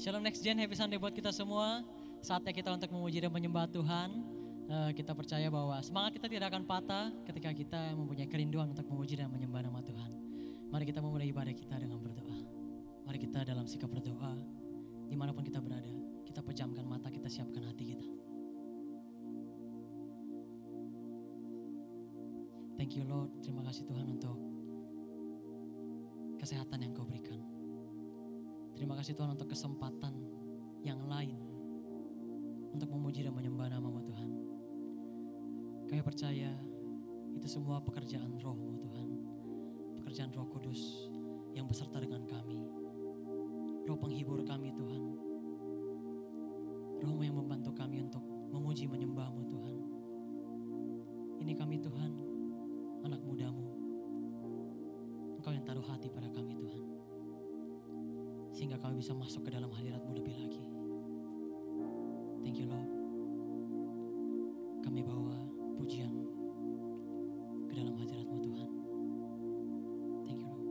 Shalom Next Gen, happy Sunday buat kita semua. Saatnya kita untuk memuji dan menyembah Tuhan. Kita percaya bahwa semangat kita tidak akan patah ketika kita mempunyai kerinduan untuk memuji dan menyembah nama Tuhan. Mari kita memulai ibadah kita dengan berdoa. Mari kita dalam sikap berdoa, dimanapun kita berada, kita pejamkan mata, kita siapkan hati kita. Thank you Lord, terima kasih Tuhan untuk kesehatan yang Kau berikan. Terima kasih Tuhan untuk kesempatan yang lain untuk memuji dan menyembah nama-Mu Tuhan. Kami percaya itu semua pekerjaan Roh-Mu Tuhan. Pekerjaan Roh Kudus yang beserta dengan kami. Roh penghibur kami Tuhan. Roh-Mu yang membantu kami untuk memuji menyembah-Mu Tuhan. Ini kami Tuhan, anak muda-Mu. Engkau yang taruh hati pada kami Tuhan. Sehingga kami bisa masuk ke dalam hadirat-Mu lebih lagi. Thank you Lord. Kami bawa pujian ke dalam hadirat-Mu Tuhan. Thank you Lord.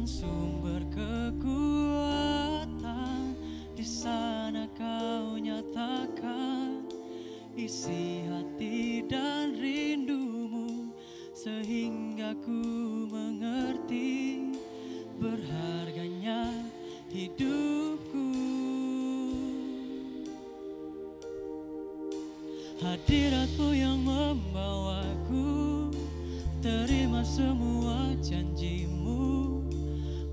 Sumber kekuatan di sana Kau nyatakan isi hati dan rindumu sehingga ku mengerti berharganya hidupku. Hadirat-Mu yang membawaku terima semua janji-Mu,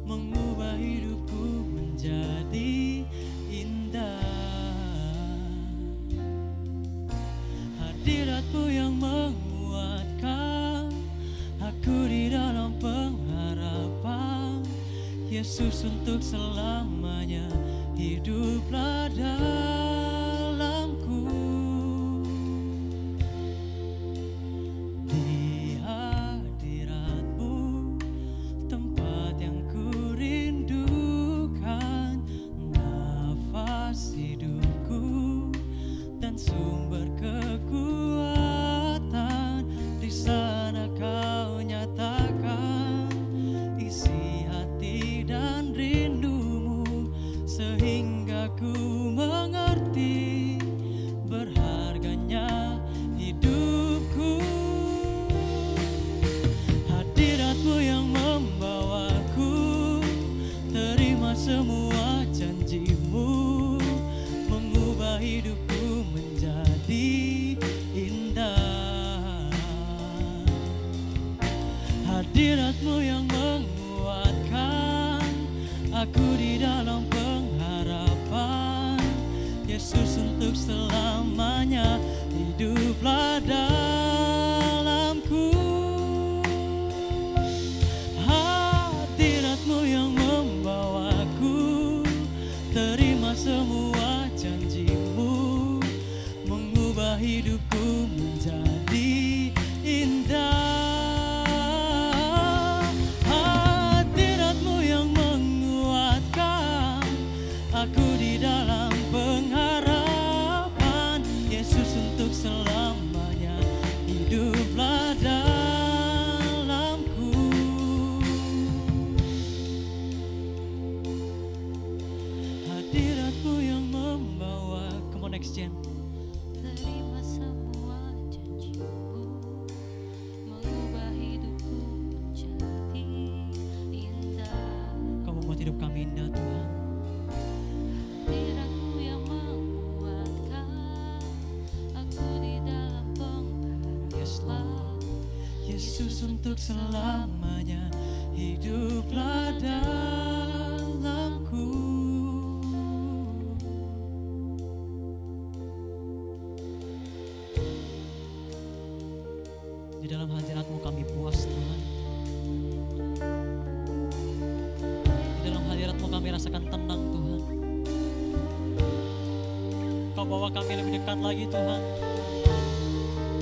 mengubah hidupku menjadi indah. Hadirat-Mu yang menguatkan aku di dalam pengharapan. Yesus untuk selamanya hiduplah dalamku. Sumber kekuatan di sana Kau nyatakan isi hati dan rindumu sehingga ku mengerti berharganya hidupku. Hadirat-Mu yang membawaku terima semua janji-Mu, mengubah hidupku menjadi indah. Hadirat-Mu yang menguatkan aku di dalam pengharapan. Yesus untuk selamanya hiduplah dalamku. Hadirat-Mu yang membawaku terima semua janji-Mu, mengubah hidupku menjadi indah. Hadirat-Mu yang menguatkan aku di dalam pengharapan. Yesus untuk selamanya hiduplah dalamku. Hadirat-Mu yang membawa. Come on Next Gen. Terima semua janji-Mu, mengubah hidupku menjadi indah. Kau membuat hidup kami indah Tuhan. Hadirat-Mu yang menguatkan aku di dalam pengharapan. Yes Lord. Yesus untuk selamanya hiduplah dalamku. Di dalam hadirat-Mu kami puas Tuhan. Di dalam hadirat-Mu kami rasakan tenang Tuhan. Kau bawa kami lebih dekat lagi Tuhan,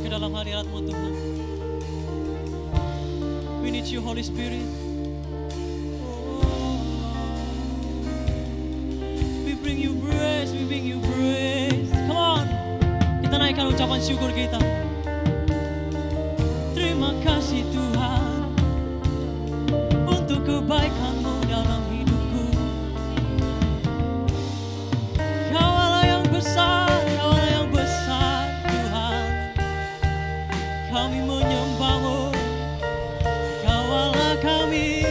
ke dalam hadirat-Mu Tuhan. We need you Holy Spirit. We bring you praise, we bring you praise. Come on, kita naikkan ucapan syukur kita. Terima kasih Tuhan untuk kebaikan-Mu dalam hidupku. Kau Allah yang besar, Kau Allah yang besar Tuhan. Kami menyembah-Mu, Kau Allah kami.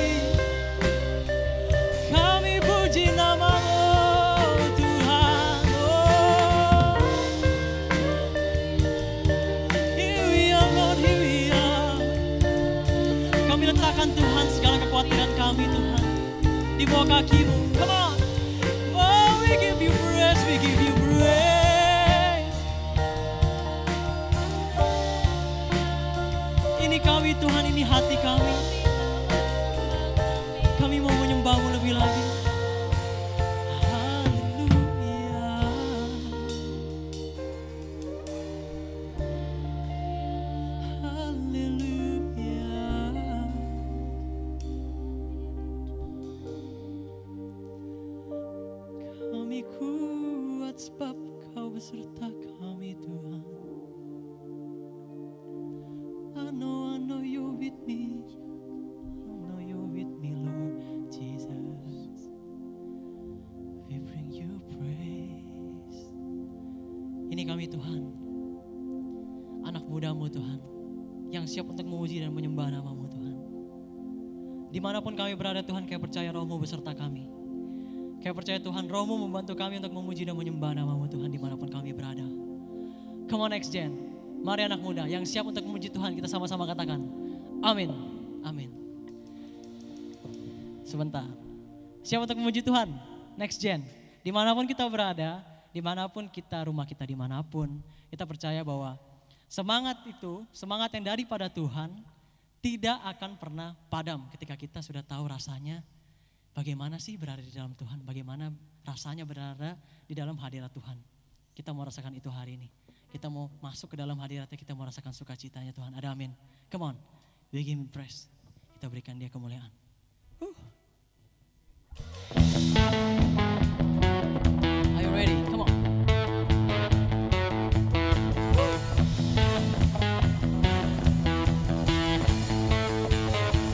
Kami puji nama-Mu Tuhan. Oh, here we are Lord, here we are. Kami letakkan Tuhan segala kekhawatiran kami Tuhan di bawah kaki-Mu. Come on. Oh, we give you praise, we give you praise. Ini kami Tuhan, ini hati kami. Kami mau menyembah-Mu lebih lagi. Haleluya. Haleluya. Kami kuat sebab Kau beserta kami Tuhan. I know you're with me. I know you're with me Lord Jesus. We bring you praise. Ini kami Tuhan, anak muda-Mu Tuhan, yang siap untuk memuji dan menyembah nama-Mu Tuhan. Dimanapun kami berada Tuhan, kami percaya Roh-Mu beserta kami. Kami percaya Tuhan, Roh-Mu membantu kami untuk memuji dan menyembah nama-Mu Tuhan dimanapun kami berada. Come on next gen, mari anak muda yang siap untuk memuji Tuhan, kita sama-sama katakan amin, amin. Sebentar, siap untuk memuji Tuhan, next gen. Dimanapun kita berada, dimanapun kita, rumah kita dimanapun, kita percaya bahwa semangat itu, semangat yang daripada Tuhan tidak akan pernah padam ketika kita sudah tahu rasanya bagaimana sih berada di dalam Tuhan, bagaimana rasanya berada di dalam hadirat Tuhan. Kita mau rasakan itu hari ini. Kita mau masuk ke dalam hadiratnya, kita mau rasakan sukacitanya Tuhan. Ada amin. Come on, we give Him praise. Kita berikan Dia kemuliaan. Are you ready? Come on.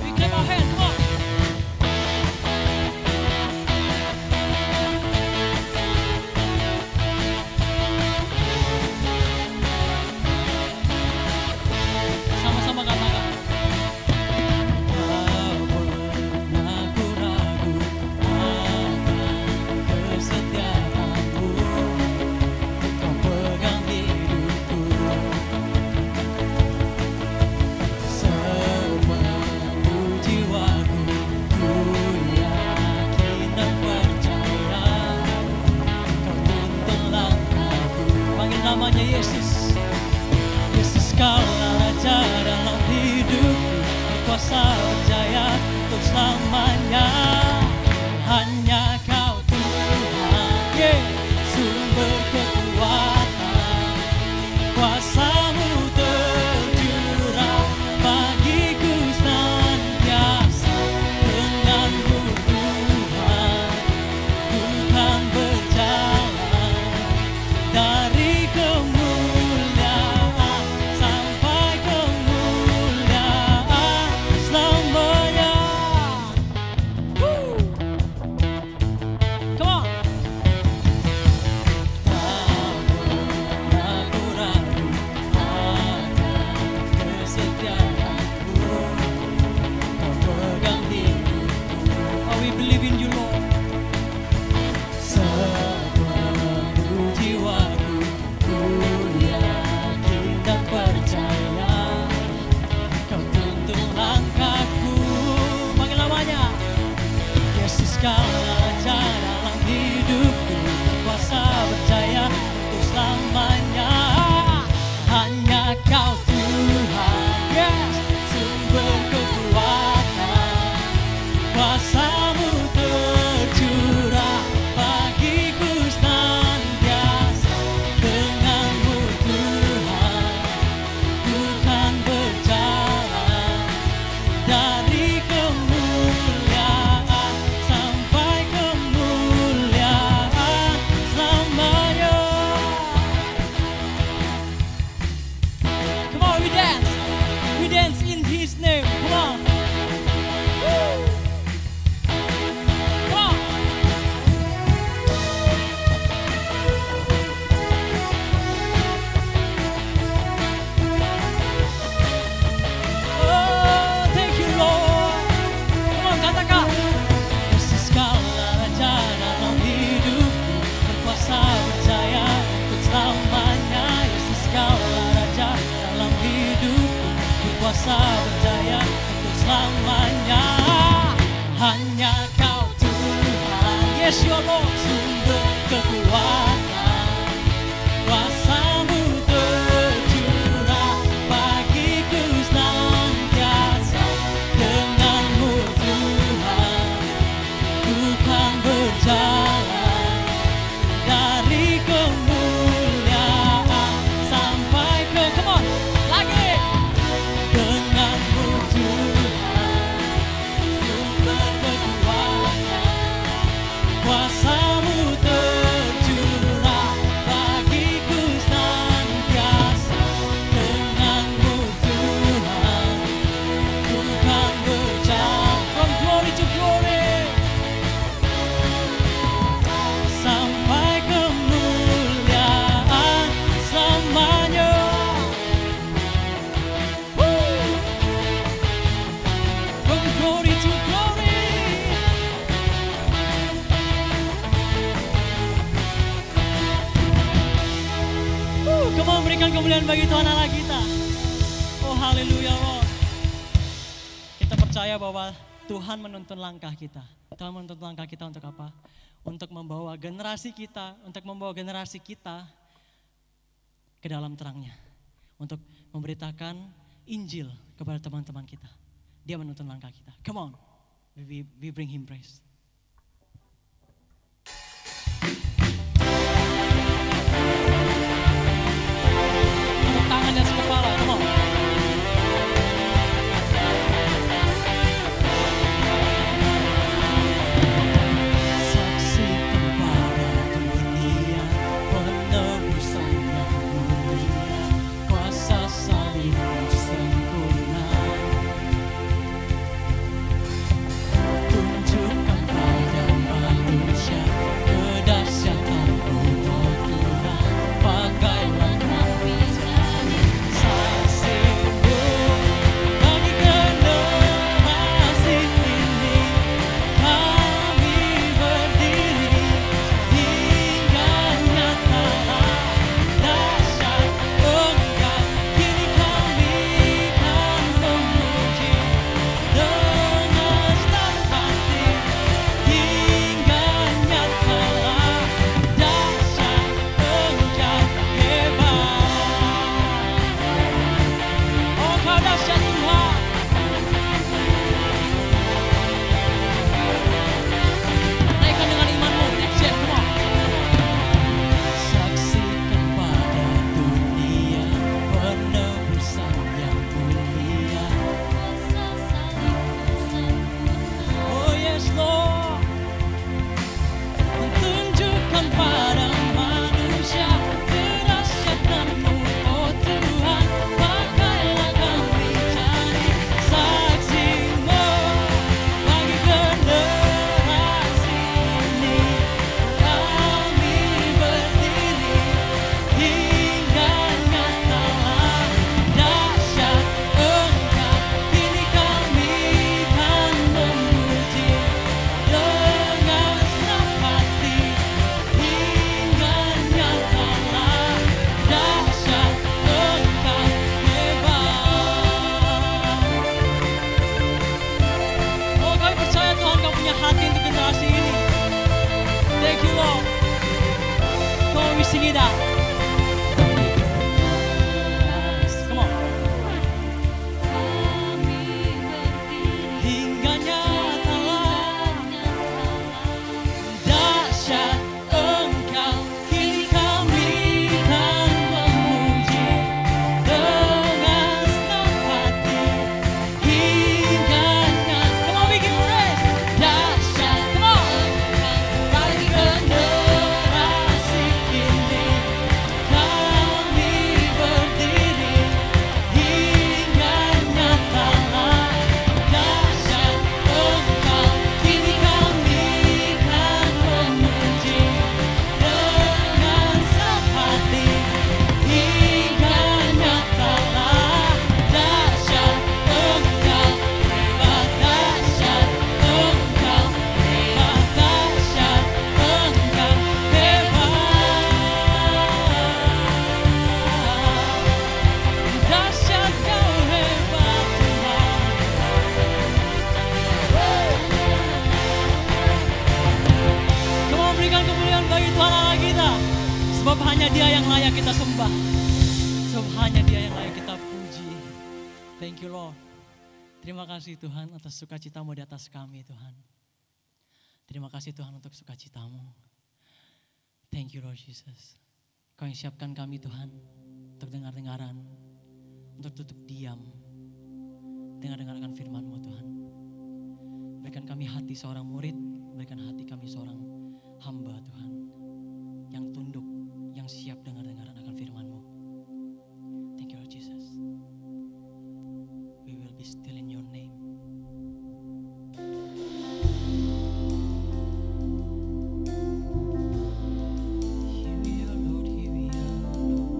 We clap our hands, come on. Sama-sama katakan. segala raja dalam hidupku, berkuasa berjaya untuk selamanya. Hanya Kau Tuhan, yes, sumber kekuatan, kuasa-Mu tercurah bagiku senantiasa. Dengan-Mu Tuhan, ku kan berjalan dari kemuliaan sampai kemuliaan selamanya. Come on, we dance in His name. Come on. Woo. Come on. Oh, thank you Lord. Come on, katakan. Yesus segala raja dalam hidupku, berkuasa berjaya untuk selamanya. Yesus segala raja dalam hidupku, berkuasa berjaya untuk selamanya. Hanya Kau Tuhan, yes your Lord, sumber kekuatan, kuasa-Mu tercurah bagiku senantiasa. Dengan-Mu Tuhan, ku kan berjalan dari kemuliaan sampai ke, come on, lagi. Dengan-Mu Tuhan, sumber kekuatan, kuasa-Mu tercurah bagiku senantiasa. Dengan-Mu Tuhan, ku kan berjalan from glory to glory sampai kemuliaan selamanya. Woo! From glory to glory. Come on, berikan kemuliaan bagi Tuhan Allah kita. Oh haleluya Lord. Kita percaya bahwa Tuhan menuntun langkah kita. Tuhan menuntun langkah kita untuk apa? Untuk membawa generasi kita, ke dalam terangnya. Untuk memberitakan Injil kepada teman-teman kita. Dia menuntun langkah kita. Come on, we bring Him praise. Tepuk tangan dan sekepala, come on. Saksi kepada dunia, penebusan yang mulia, kuasa salib-Mu sempurna. Tunjukkan Sebab hanya Dia yang layak kita sembah. Sebab hanya Dia yang layak kita puji. Thank you Lord. Terima kasih Tuhan atas sukacitamu di atas kami Tuhan. Terima kasih Tuhan untuk sukacitamu. Thank you Lord Jesus. Kau yang siapkan kami Tuhan untuk dengar-dengaran, untuk tutup diam, dengar-dengarkan firman-Mu Tuhan. Berikan kami hati seorang murid, berikan hati kami seorang hamba Tuhan, yang tunduk, yang siap dengar-dengaran akan firman-Mu. Thank you Lord Jesus. We will be still in your name. Here we are Lord, here we are Lord.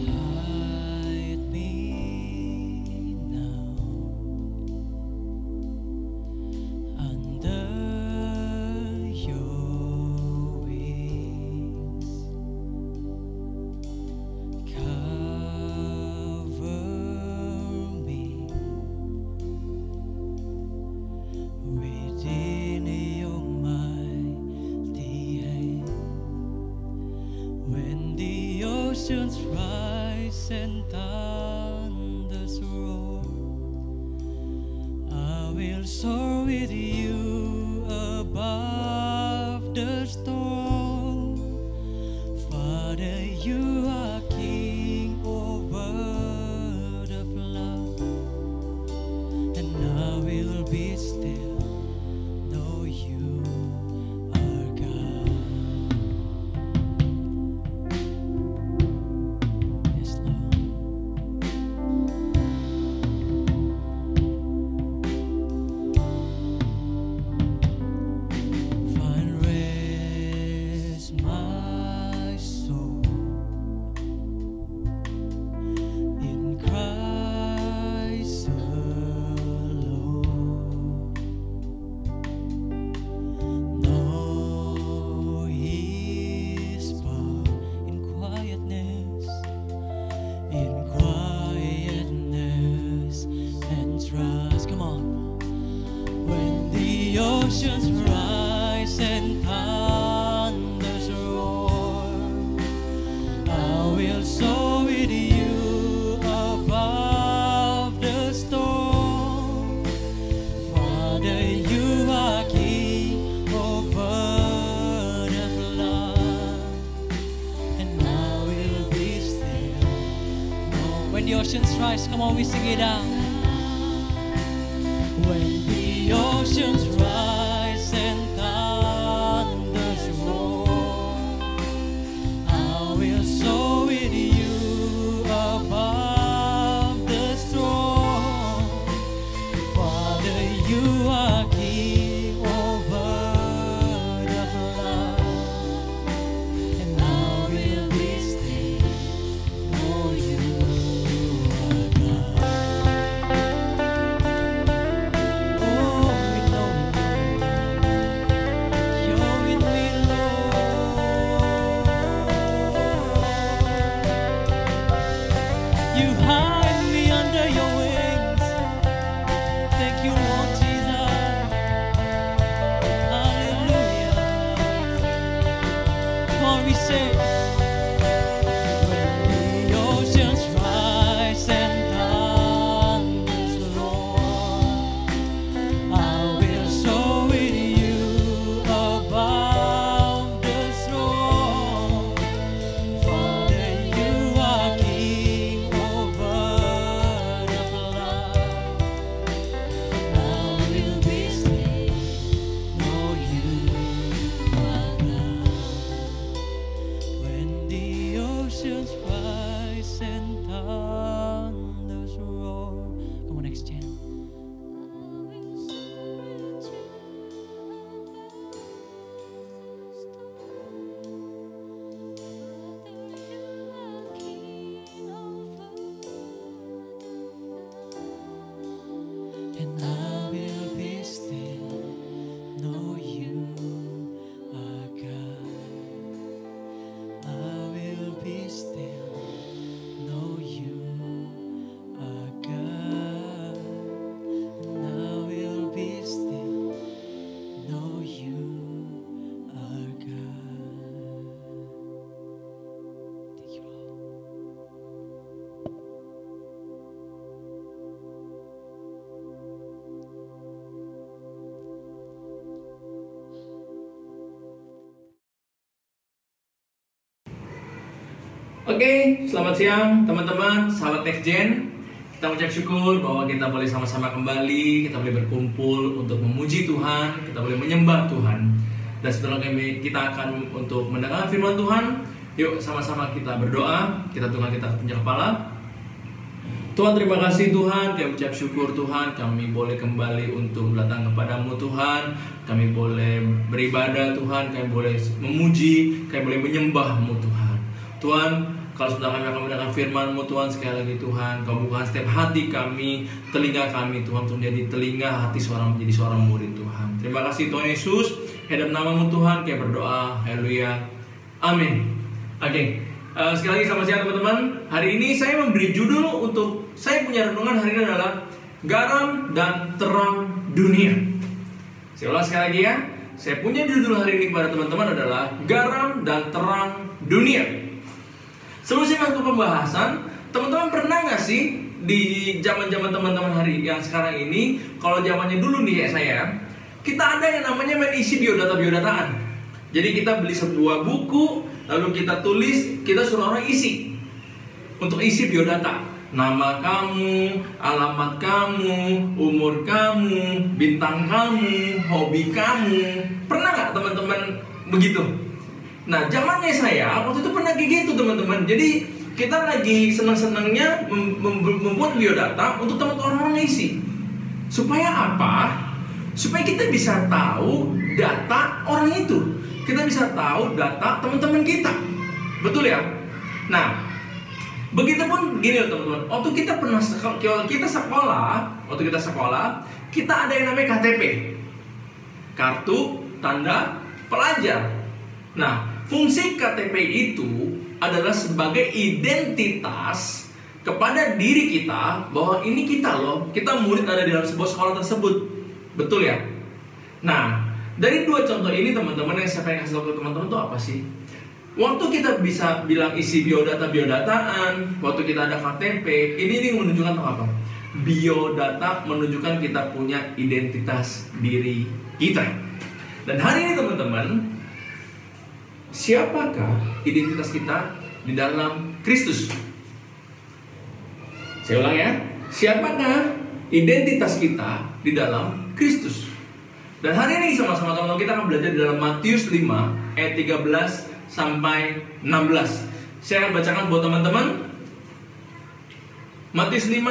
Hide me now under your wings. Cover me within your mighty hand. When the oceans rise and thunders roar, I will soar with you above the storm. Father, you are king over the flood, and I will be still, know you are God. Yes, Lord. Find rest, my soul, in Christ alone. Know His power in quietness and trust. Come on. When the oceans rise and thunders roar, I will soar with you above the storm. Father, you are king over the flood, and I will be still. When the oceans rise, come on, we sing it out. When the oceans rise and thunders roar, I will soar with you above the storm. Father, you are king over the flood, and I will be still, know you are God. Oh, we know Oke, selamat siang teman-teman, sahabat Next Gen. Kita mengucap syukur bahwa kita boleh sama-sama kembali, kita boleh berkumpul untuk memuji Tuhan, kita boleh menyembah Tuhan. Dan setelah kita akan untuk mendengar firman Tuhan, yuk sama-sama kita berdoa, kita tundukkan kita punya kepala. Tuhan, terima kasih Tuhan, kami ucap syukur Tuhan, kami boleh kembali untuk datang kepadamu Tuhan, kami boleh beribadah Tuhan, kami boleh memuji, kami boleh menyembahmu Tuhan. Tuhan, kalau sudah kami akan mendengar firman-Mu Tuhan, sekali lagi Tuhan, Kau bukakan setiap hati kami, telinga kami Tuhan, untuk menjadi telinga hati menjadi seorang murid Tuhan. Terima kasih Tuhan Yesus, dalam nama-Mu Tuhan, kami berdoa, haleluya, amin. Oke, sekali lagi selamat siang teman-teman. Hari ini saya memberi judul untuk saya punya renungan hari ini adalah Garam dan Terang Dunia. Saya ulang sekali lagi ya, saya punya judul hari ini kepada teman-teman adalah Garam dan Terang Dunia. Sebelum saya masuk ke pembahasan, teman-teman pernah nggak sih di zaman-zaman teman-teman hari yang sekarang ini, kalau zamannya dulu nih ya saya, kita ada yang namanya main isi biodataan. Jadi kita beli sebuah buku, lalu kita tulis, kita suruh orang isi untuk isi biodata. Nama kamu, alamat kamu, umur kamu, bintang kamu, hobi kamu. Pernah nggak teman-teman begitu? Nah, zamannya saya waktu itu pernah kayak gitu teman-teman. Jadi kita lagi senang-senangnya membuat biodata untuk teman-teman isi. Supaya apa? Supaya kita bisa tahu data orang itu. Kita bisa tahu data teman-teman kita. Betul ya? Nah, begitupun gini loh teman-teman. Waktu kita sekolah, kita ada yang namanya KTP. Kartu Tanda Pelajar. Nah, fungsi KTP itu adalah sebagai identitas kepada diri kita bahwa ini kita loh, kita murid ada di dalam sebuah sekolah tersebut. Betul ya? Nah, dari dua contoh ini teman-teman yang saya pengen kasih tahu ke teman-teman itu apa sih? Waktu kita bisa bilang isi biodataan, waktu kita ada KTP, ini menunjukkan apa? Biodata menunjukkan kita punya identitas diri kita. Dan hari ini teman-teman, siapakah identitas kita di dalam Kristus? Saya ulang ya. Siapakah identitas kita di dalam Kristus? Dan hari ini sama-sama teman-teman kita akan belajar di dalam Matius 5 ayat 13 sampai 16. Saya akan bacakan buat teman-teman. Matius 5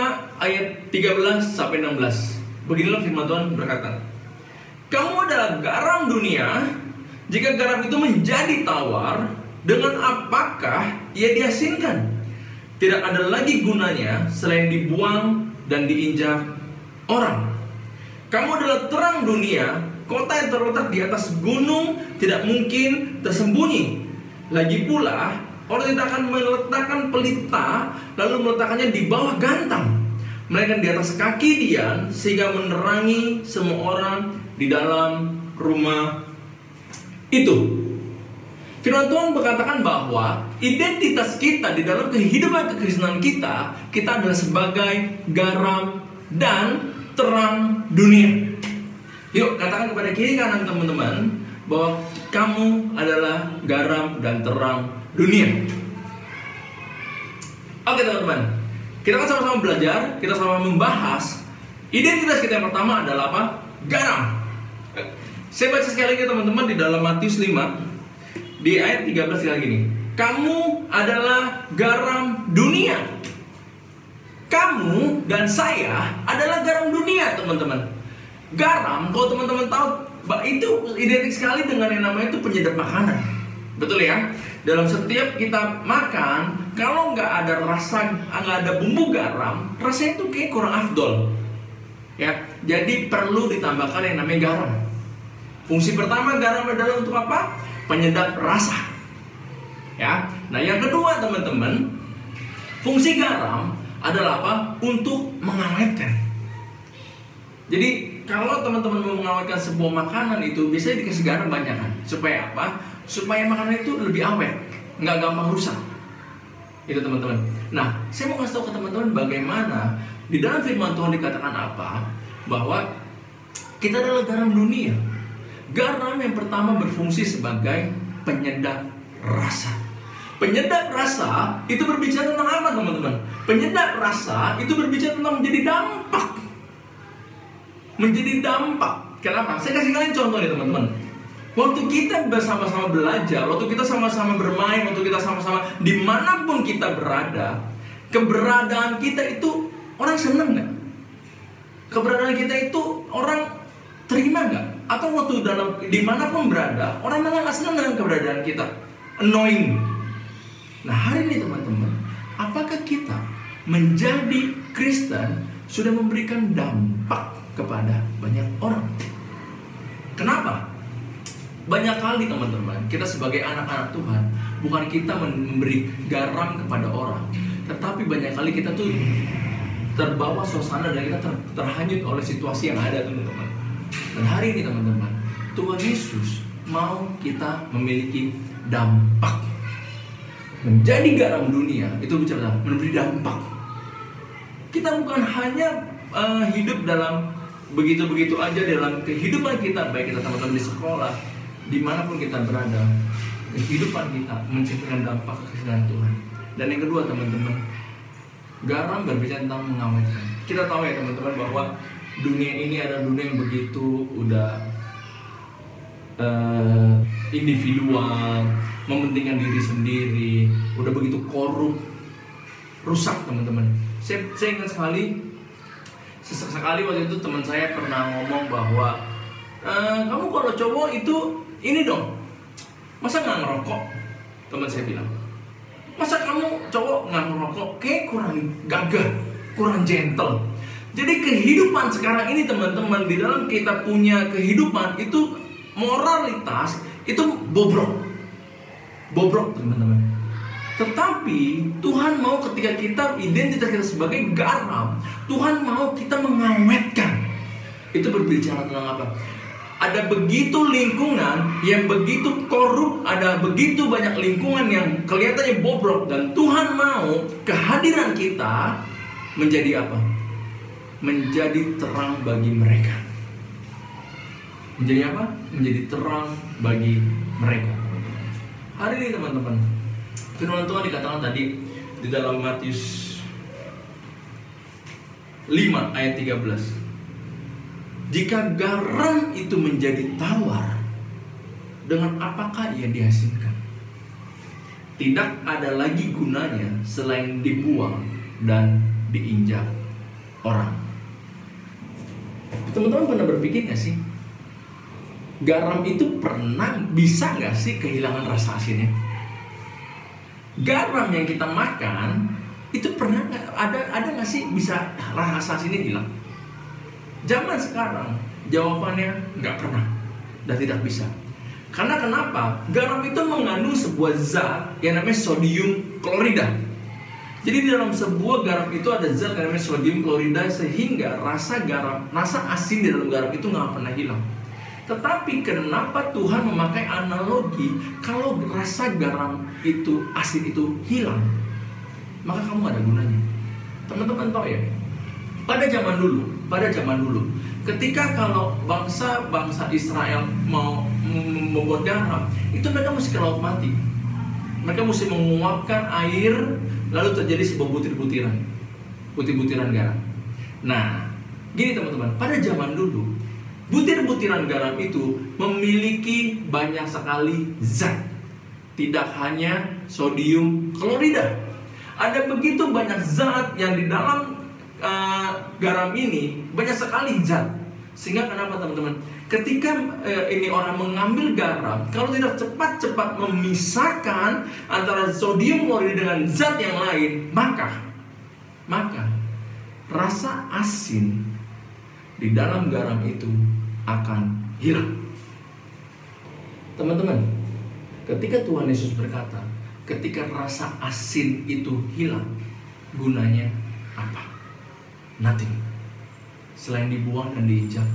ayat 13 sampai 16. Beginilah firman Tuhan berkata, "Kamu adalah garam dunia. Jika garam itu menjadi tawar, dengan apakah ia diasinkan? Tidak ada lagi gunanya selain dibuang dan diinjak orang. Kamu adalah terang dunia. Kota yang terletak di atas gunung tidak mungkin tersembunyi. Lagi pula, orang tidak akan meletakkan pelita lalu meletakkannya di bawah gantang, melainkan di atas kaki dian, sehingga menerangi semua orang di dalam rumah itu." Firman Tuhan berkatakan bahwa identitas kita di dalam kehidupan kekristenan kita adalah sebagai garam dan terang dunia. Yuk katakan kepada kiri kanan teman-teman bahwa kamu adalah garam dan terang dunia. Oke teman-teman, kita akan sama-sama belajar, kita sama-sama membahas identitas kita yang pertama adalah apa? Garam. Saya baca sekali lagi teman-teman di dalam Matius 5 di ayat 13 sekali lagi nih. Kamu adalah garam dunia. Kamu dan saya adalah garam dunia teman-teman. Garam, kalau teman-teman tahu, itu identik sekali dengan yang namanya itu penyedap makanan. Betul ya? Dalam setiap kita makan, kalau nggak ada rasa, nggak ada bumbu garam, rasanya itu kayak kurang afdol. Ya, jadi perlu ditambahkan yang namanya garam. Fungsi pertama garam adalah untuk apa? Penyedap rasa. Ya. Nah, yang kedua teman-teman, fungsi garam adalah apa? Untuk mengawetkan. Jadi kalau teman-teman mau mengawetkan sebuah makanan itu biasanya dikasih garam banyak kan? Supaya apa? Supaya makanan itu lebih awet, nggak gampang rusak. Itu teman-teman. Nah, saya mau kasih tahu ke teman-teman bagaimana di dalam firman Tuhan dikatakan apa? Bahwa kita adalah garam dunia. Garam yang pertama berfungsi sebagai penyedap rasa. Penyedap rasa itu berbicara tentang apa, teman-teman? Penyedap rasa itu berbicara tentang menjadi dampak. Menjadi dampak. Kenapa? Saya kasih kalian contoh nih, teman-teman. Waktu kita bersama-sama belajar, waktu kita sama-sama bermain, waktu kita sama-sama dimanapun kita berada, keberadaan kita itu orang seneng nggak? Keberadaan kita itu orang terima nggak? Atau waktu dimanapun berada, orang malah nggak senang dengan keberadaan kita, annoying. Nah, hari ini teman-teman, apakah kita menjadi Kristen sudah memberikan dampak kepada banyak orang? Kenapa? Banyak kali teman-teman, kita sebagai anak-anak Tuhan, bukan kita memberi garam kepada orang, tetapi banyak kali kita tuh terbawa suasana dan kita terhanyut oleh situasi yang ada, teman-teman. Dan hari ini teman-teman, Tuhan Yesus mau kita memiliki dampak. Menjadi garam dunia itu bicara memberi dampak. Kita bukan hanya hidup dalam begitu-begitu aja dalam kehidupan kita, baik kita teman-teman di sekolah, dimanapun kita berada, kehidupan kita menciptakan dampak kekesalan Tuhan. Dan yang kedua teman-teman, garam berbicara tentang mengawetkan. Kita tahu ya teman-teman bahwa dunia ini adalah dunia yang begitu udah individual, mementingkan diri sendiri, udah begitu korup, rusak teman-teman. Saya ingat sekali waktu itu teman saya pernah ngomong bahwa kamu kalau cowok itu ini dong, masa nggak ngerokok? Teman saya bilang, masa kamu cowok nggak ngerokok? Kayak kurang gagah, kurang gentle. Jadi kehidupan sekarang ini teman-teman, di dalam kita punya kehidupan itu moralitas itu bobrok teman-teman. Tetapi Tuhan mau ketika kita identitas kita sebagai garam, Tuhan mau kita mengawetkan. Itu berbicara tentang apa? Ada begitu lingkungan yang begitu korup, ada begitu banyak lingkungan yang kelihatannya bobrok, dan Tuhan mau kehadiran kita menjadi apa? Menjadi terang bagi mereka. Menjadi apa? Menjadi terang bagi mereka. Hari ini teman-teman, firman Tuhan dikatakan tadi di dalam Matius 5 ayat 13. Jika garam itu menjadi tawar, dengan apakah ia dihasilkan? Tidak ada lagi gunanya selain dibuang dan diinjak orang. Teman-teman pernah berpikir gak sih? Garam itu bisa gak sih kehilangan rasa asinnya? Garam yang kita makan itu pernah ada gak sih bisa rasa asinnya hilang? Zaman sekarang jawabannya nggak pernah dan tidak bisa. Karena kenapa? Garam itu mengandung sebuah zat yang namanya sodium klorida. Jadi di dalam sebuah garam itu ada zat yang namanya sodium klorida, sehingga rasa asin di dalam garam itu nggak pernah hilang. Tetapi kenapa Tuhan memakai analogi kalau rasa garam itu, asin itu hilang, maka kamu ada gunanya. Teman-teman tahu ya, pada zaman dulu, ketika kalau bangsa Israel mau membuat garam, itu mereka mesti ke laut mati. Mereka mesti menguapkan air, lalu terjadi sebuah butir-butiran garam. Nah, gini teman-teman, pada zaman dulu, butir-butiran garam itu memiliki banyak sekali zat. Tidak hanya sodium klorida. Ada begitu banyak zat yang di dalam garam ini, banyak sekali zat. Sehingga kenapa teman-teman, ketika ini orang mengambil garam, kalau tidak cepat-cepat memisahkan antara sodium klorida dengan zat yang lain, maka rasa asin di dalam garam itu akan hilang. Teman-teman, ketika Tuhan Yesus berkata, ketika rasa asin itu hilang, gunanya apa? Nothing, selain dibuang dan diinjak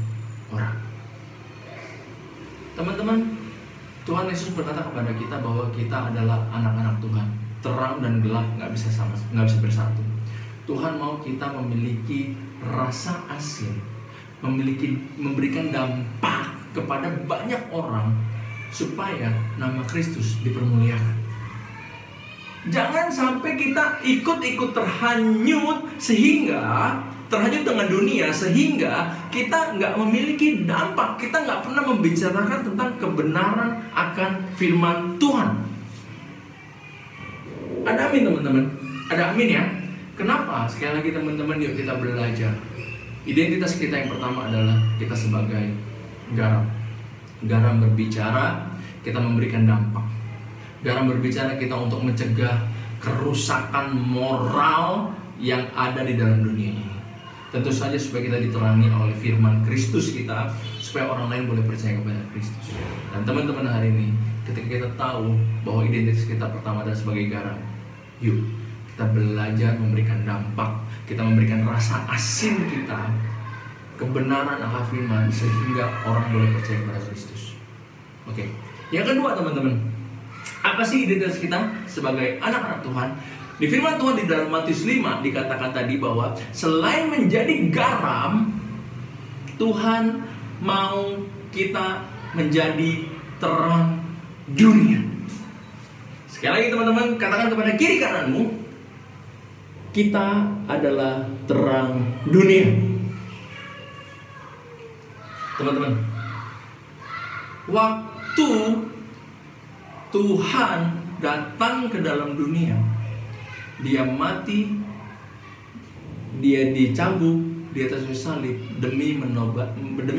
orang. Teman-teman, Tuhan Yesus berkata kepada kita bahwa kita adalah anak-anak Tuhan. Terang dan gelap nggak bisa bersatu. Tuhan mau kita memiliki rasa asin, memberikan dampak kepada banyak orang supaya nama Kristus dipermuliakan. Jangan sampai kita ikut-ikut terhanyut terhanyut dengan dunia sehingga kita nggak memiliki dampak, kita nggak pernah membicarakan tentang kebenaran akan firman Tuhan. Ada amin teman-teman? Ada amin ya? Kenapa? Sekali lagi teman-teman, yuk kita belajar. Identitas kita yang pertama adalah kita sebagai garam. Garam berbicara, kita memberikan dampak. Garam berbicara kita untuk mencegah kerusakan moral yang ada di dalam dunia ini. Tentu saja supaya kita diterangi oleh firman Kristus kita, supaya orang lain boleh percaya kepada Kristus. Dan teman-teman, hari ini ketika kita tahu bahwa identitas kita pertama adalah sebagai garam, yuk kita belajar memberikan dampak. Kita memberikan rasa asin kita, kebenaran akan firman, sehingga orang boleh percaya kepada Kristus. Oke. Yang kedua teman-teman, apa sih identitas kita sebagai anak-anak Tuhan? Di firman Tuhan di dalam Matius 5 dikatakan tadi bahwa selain menjadi garam, Tuhan mau kita menjadi terang dunia. Sekali lagi teman-teman, katakan kepada kiri kananmu, kita adalah terang dunia. Teman-teman, waktu Tuhan datang ke dalam dunia, Dia mati, Dia dicambuk di atas kayu salib demi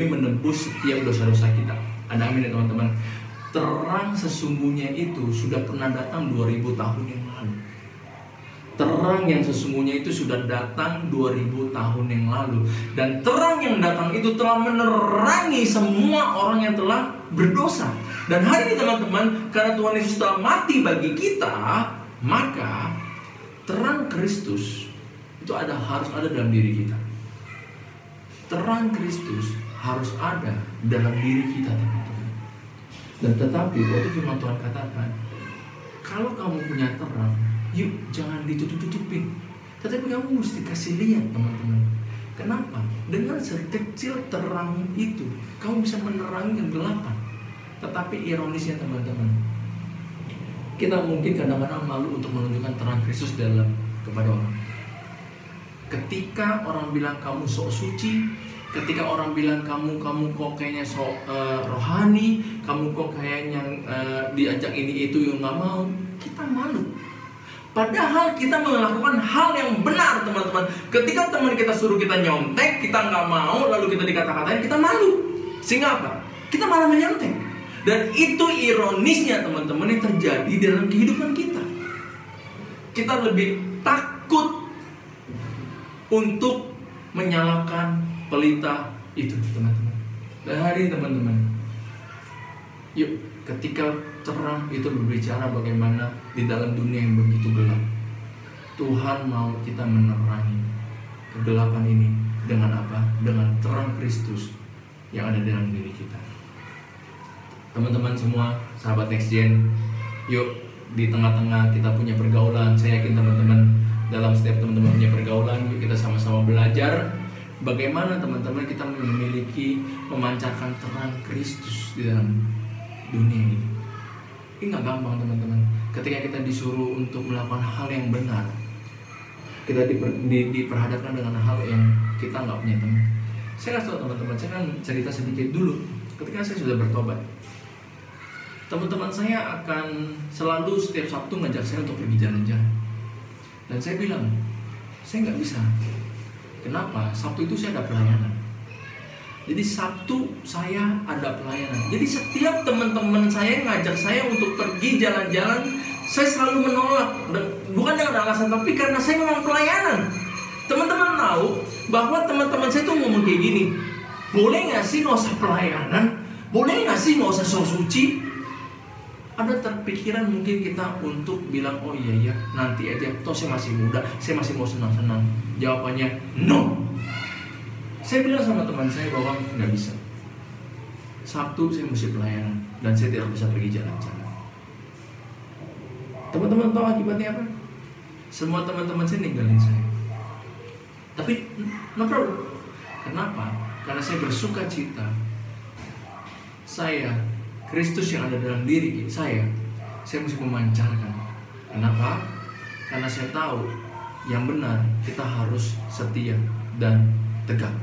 menebus setiap dosa-dosa kita. Ada amin ya teman-teman. Terang sesungguhnya itu sudah pernah datang 2000 tahun yang lalu. Terang yang sesungguhnya itu sudah datang 2000 tahun yang lalu. Dan terang yang datang itu telah menerangi semua orang yang telah berdosa. Dan hari ini teman-teman, karena Tuhan Yesus telah mati bagi kita, maka terang Kristus itu harus ada dalam diri kita. Terang Kristus harus ada dalam diri kita, teman-teman. Dan tetapi waktu firman Tuhan katakan, kalau kamu punya terang, yuk jangan ditutup-tutupin, tetapi kamu mesti kasih lihat, teman-teman. Kenapa? Dengan sekecil terang itu kamu bisa menerangi kegelapan. Tetapi ironisnya teman-teman, kita mungkin kadang-kadang malu untuk menunjukkan terang Kristus kepada orang. Ketika orang bilang kamu sok suci, ketika orang bilang kamu kok kayaknya sok rohani, kamu kok kayaknya diajak ini itu yang nggak mau, kita malu. Padahal kita melakukan hal yang benar, teman-teman. Ketika teman kita suruh kita nyontek, kita nggak mau, lalu kita dikata-katain, kita malu. Sehingga apa? Kita malah menyontek. Dan itu ironisnya, teman-teman, yang terjadi dalam kehidupan kita. Kita lebih takut untuk menyalakan pelita itu, teman-teman. Dan hari ini, teman-teman, yuk ketika terang itu berbicara bagaimana di dalam dunia yang begitu gelap, Tuhan mau kita menerangi kegelapan ini dengan apa? Dengan terang Kristus yang ada dalam diri kita. Teman-teman semua, sahabat NextGen, yuk di tengah-tengah kita punya pergaulan. Saya yakin teman-teman, dalam setiap teman-teman punya pergaulan, yuk kita sama-sama belajar bagaimana teman-teman kita memancarkan terang Kristus di dalam dunia ini. Ini nggak gampang, teman-teman. Ketika kita disuruh untuk melakukan hal yang benar, kita diperhadapkan dengan hal yang kita nggak punya teman. Saya kasih tahu teman-teman, saya kan cerita sedikit dulu. Ketika saya sudah bertobat, teman-teman saya akan selalu setiap Sabtu ngajak saya untuk pergi jalan-jalan. Dan saya bilang, saya nggak bisa. Kenapa? Sabtu itu saya ada pelayanan. Jadi Sabtu saya ada pelayanan. Jadi setiap teman-teman saya ngajak saya untuk pergi jalan-jalan, saya selalu menolak. Dan bukan dengan alasan, tapi karena saya memang pelayanan. Teman-teman tahu bahwa teman-teman saya tuh ngomong kayak gini, boleh nggak sih nggak usah pelayanan? Boleh nggak sih nggak usah sok suci? Ada terpikiran mungkin kita untuk bilang, oh iya ya nanti aja, toh saya masih muda, saya masih mau senang-senang. Jawabannya no. Saya bilang sama teman saya bahwa nggak bisa. Sabtu saya mesti pelayanan dan saya tidak bisa pergi jalan-jalan. Teman-teman tahu akibatnya apa? Semua teman-teman saya ninggalin saya. Tapi no problem. Kenapa? Karena saya bersuka cita. Saya, Kristus yang ada dalam diri saya mesti memancarkan Kenapa? Karena saya tahu yang benar kita harus setia dan tegak.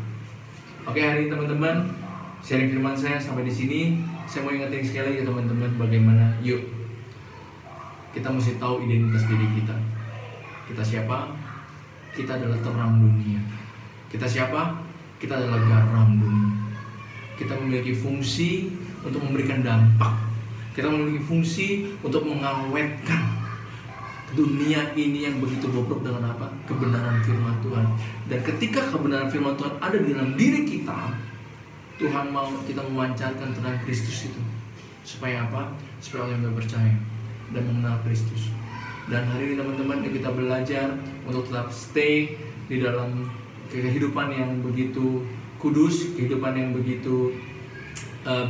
Oke, hari ini teman-teman, sharing firman saya sampai di sini. Saya mau ingetin sekali lagi teman-teman, bagaimana yuk kita mesti tahu identitas diri kita. Kita siapa? Kita adalah terang dunia. Kita siapa? Kita adalah garam dunia. Kita memiliki fungsi untuk memberikan dampak. Kita memiliki fungsi untuk mengawetkan dunia ini yang begitu bobrok dengan apa? Kebenaran firman Tuhan. Dan ketika kebenaran firman Tuhan ada di dalam diri kita, Tuhan mau kita memancarkan terang Kristus itu. Supaya apa? Supaya orang yang percaya dan mengenal Kristus. Dan hari ini teman-teman kita belajar untuk tetap stay di dalam kehidupan yang begitu kudus, kehidupan yang begitu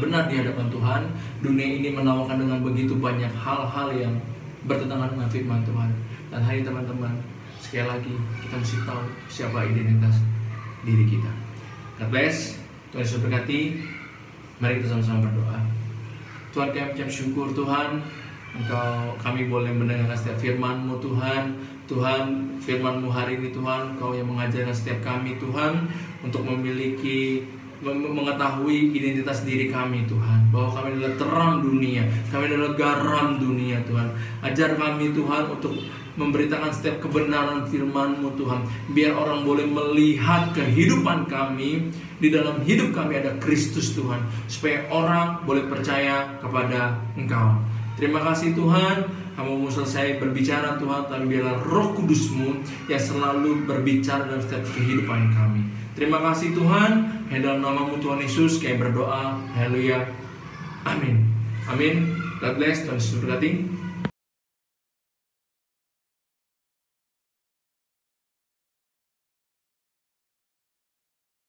benar di hadapan Tuhan. Dunia ini menawarkan dengan begitu banyak hal-hal yang bertentangan dengan firman Tuhan. Dan hari ini teman-teman, sekali lagi kita mesti tahu siapa identitas diri kita. God bless. Tuhan Yesus berkati. Mari kita sama-sama berdoa. Tuhan, kami ucap syukur Tuhan, kami boleh mendengarkan setiap firman-Mu Tuhan. Tuhan, firman-Mu hari ini Tuhan, Kau yang mengajarkan setiap kami Tuhan untuk mengetahui identitas diri kami Tuhan, bahwa kami adalah terang dunia, kami adalah garam dunia Tuhan. Ajar kami Tuhan untuk memberitakan setiap kebenaran firman-Mu Tuhan, biar orang boleh melihat kehidupan kami. Di dalam hidup kami ada Kristus Tuhan, supaya orang boleh percaya kepada Engkau. Terima kasih Tuhan, Kamu selesai berbicara Tuhan, tapi biarlah Roh Kudus-Mu yang selalu berbicara dalam setiap kehidupan kami. Terima kasih Tuhan, dalam nama-Mu Tuhan Yesus kami berdoa. Haleluya. Amin. Amin. God bless. Tuhan Yesus berkati.